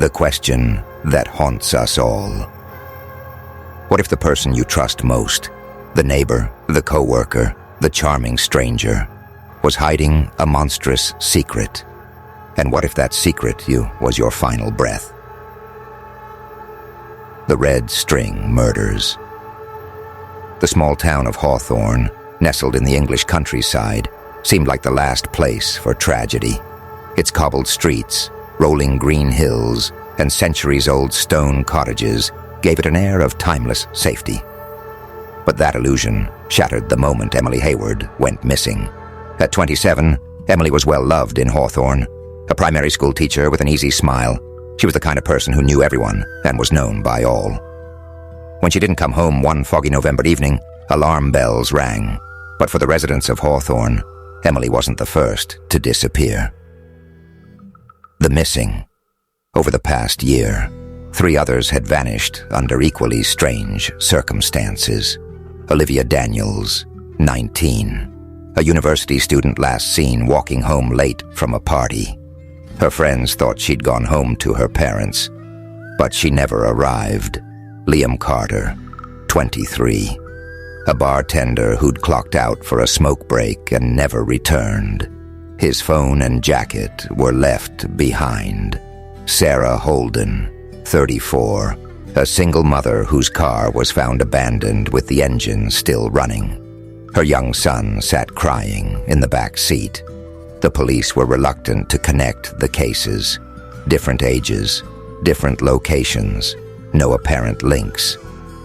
the question that haunts us all. What if the person you trust most, the neighbor, the coworker, the charming stranger, was hiding a monstrous secret? And what if that secret was your final breath? The Red String Murders. The small town of Hawthorne, nestled in the English countryside, seemed like the last place for tragedy. Its cobbled streets, rolling green hills, and centuries-old stone cottages gave it an air of timeless safety. But that illusion shattered the moment Emily Hayward went missing. At 27, Emily was well loved in Hawthorne. A primary school teacher with an easy smile, she was the kind of person who knew everyone and was known by all. When she didn't come home one foggy November evening, alarm bells rang. But for the residents of Hawthorne, Emily wasn't the first to disappear. The missing. Over the past year, 3 others had vanished under equally strange circumstances. Olivia Daniels, 19, a university student last seen walking home late from a party. Her friends thought she'd gone home to her parents, but she never arrived. Liam Carter, 23, a bartender who'd clocked out for a smoke break and never returned. His phone and jacket were left behind. Sarah Holden, 34, a single mother whose car was found abandoned with the engine still running. Her young son sat crying in the back seat. The police were reluctant to connect the cases. Different ages, different locations, no apparent links.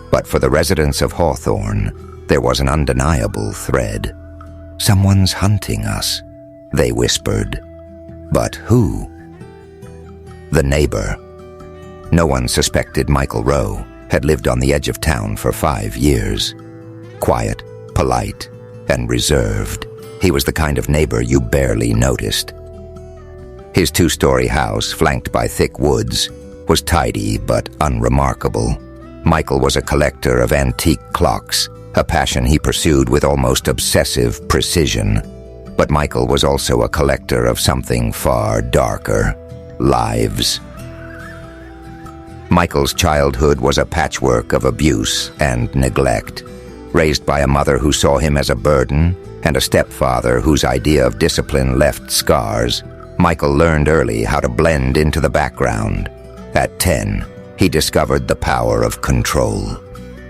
But for the residents of Hawthorne, there was an undeniable thread. "Someone's hunting us," they whispered. But who? The neighbor. No one suspected Michael Rowe had lived on the edge of town for 5 years. Quiet, polite, and reserved, he was the kind of neighbor you barely noticed. His 2-story house, flanked by thick woods, was tidy but unremarkable. Michael was a collector of antique clocks, a passion he pursued with almost obsessive precision. But Michael was also a collector of something far darker: lives. Michael's childhood was a patchwork of abuse and neglect. Raised by a mother who saw him as a burden and a stepfather whose idea of discipline left scars, Michael learned early how to blend into the background. At 10, he discovered the power of control.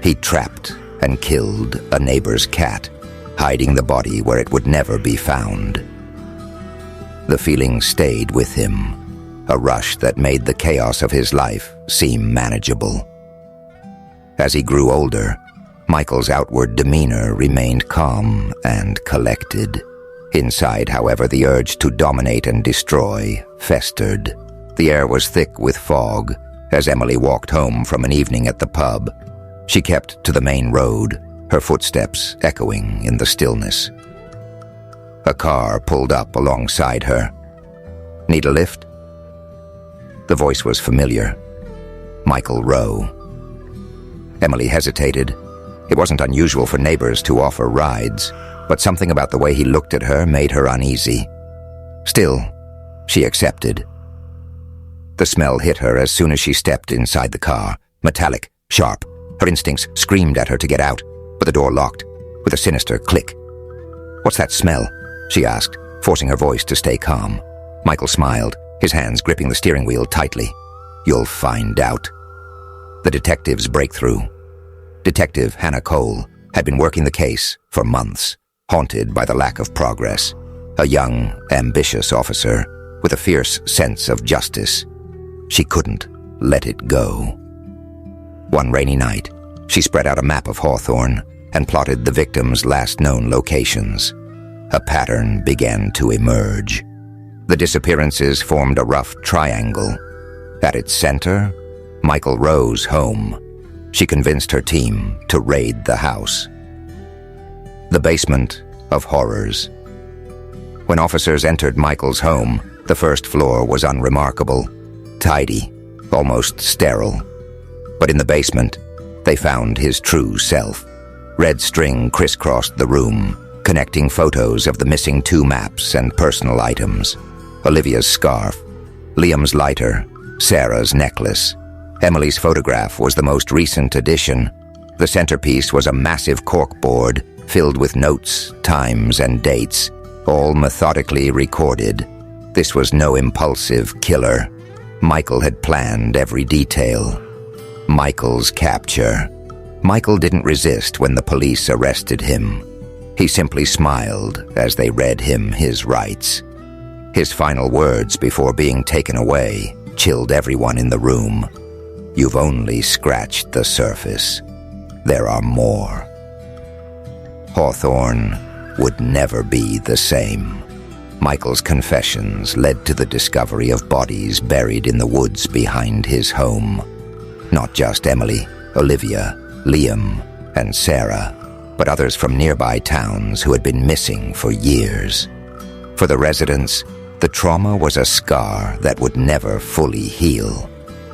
He trapped and killed a neighbor's cat, hiding the body where it would never be found. The feeling stayed with him, a rush that made the chaos of his life seem manageable. As he grew older, Michael's outward demeanor remained calm and collected. Inside, however, the urge to dominate and destroy festered. The air was thick with fog as Emily walked home from an evening at the pub. She kept to the main road, her footsteps echoing in the stillness. A car pulled up alongside her. "Need a lift?" The voice was familiar. Michael Rowe. Emily hesitated. It wasn't unusual for neighbors to offer rides, but something about the way he looked at her made her uneasy. Still, she accepted. The smell hit her as soon as she stepped inside the car, metallic, sharp. Her instincts screamed at her to get out, but the door locked, with a sinister click. "What's that smell?" she asked, forcing her voice to stay calm. Michael smiled, his hands gripping the steering wheel tightly. "You'll find out." The detective's breakthrough. Detective Hannah Cole had been working the case for months, haunted by the lack of progress. A young, ambitious officer with a fierce sense of justice. She couldn't let it go. One rainy night, she spread out a map of Hawthorne and plotted the victims' last known locations. A pattern began to emerge. The disappearances formed a rough triangle. At its center, Michael Rowe's home. She convinced her team to raid the house. The basement of horrors. When officers entered Michael's home, the first floor was unremarkable, tidy, almost sterile. But in the basement, they found his true self. Red string crisscrossed the room, connecting photos of the missing 2 maps and personal items. Olivia's scarf, Liam's lighter, Sarah's necklace. Emily's photograph was the most recent addition. The centerpiece was a massive corkboard filled with notes, times, and dates, all methodically recorded. This was no impulsive killer. Michael had planned every detail. Michael's capture. Michael didn't resist when the police arrested him. He simply smiled as they read him his rights. His final words before being taken away chilled everyone in the room. "You've only scratched the surface. There are more." Hawthorne would never be the same. Michael's confessions led to the discovery of bodies buried in the woods behind his home. Not just Emily, Olivia, Liam, and Sarah, but others from nearby towns who had been missing for years. For the residents, the trauma was a scar that would never fully heal.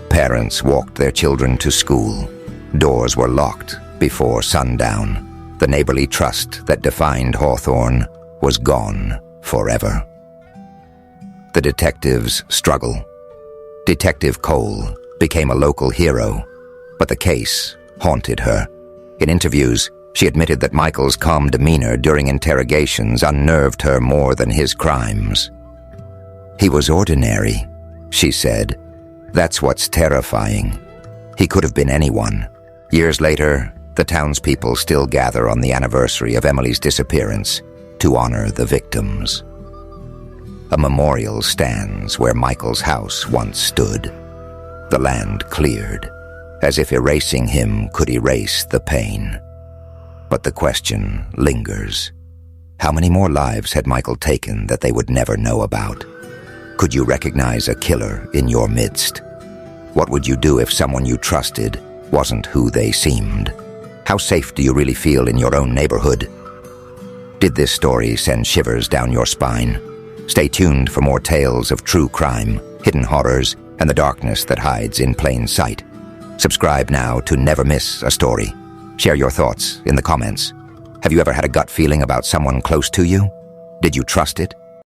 Parents walked their children to school. Doors were locked before sundown. The neighborly trust that defined Hawthorne was gone forever. The detective's struggle. Detective Cole became a local hero, but the case haunted her. In interviews, she admitted that Michael's calm demeanor during interrogations unnerved her more than his crimes. "He was ordinary," she said. "That's what's terrifying. He could have been anyone." Years later, the townspeople still gather on the anniversary of Emily's disappearance to honor the victims. A memorial stands where Michael's house once stood. The land cleared, as if erasing him could erase the pain. But the question lingers. How many more lives had Michael taken that they would never know about? Could you recognize a killer in your midst? What would you do if someone you trusted wasn't who they seemed? How safe do you really feel in your own neighborhood? Did this story send shivers down your spine? Stay tuned for more tales of true crime, hidden horrors, and the darkness that hides in plain sight. Subscribe now to never miss a story. Share your thoughts in the comments. Have you ever had a gut feeling about someone close to you? Did you trust it?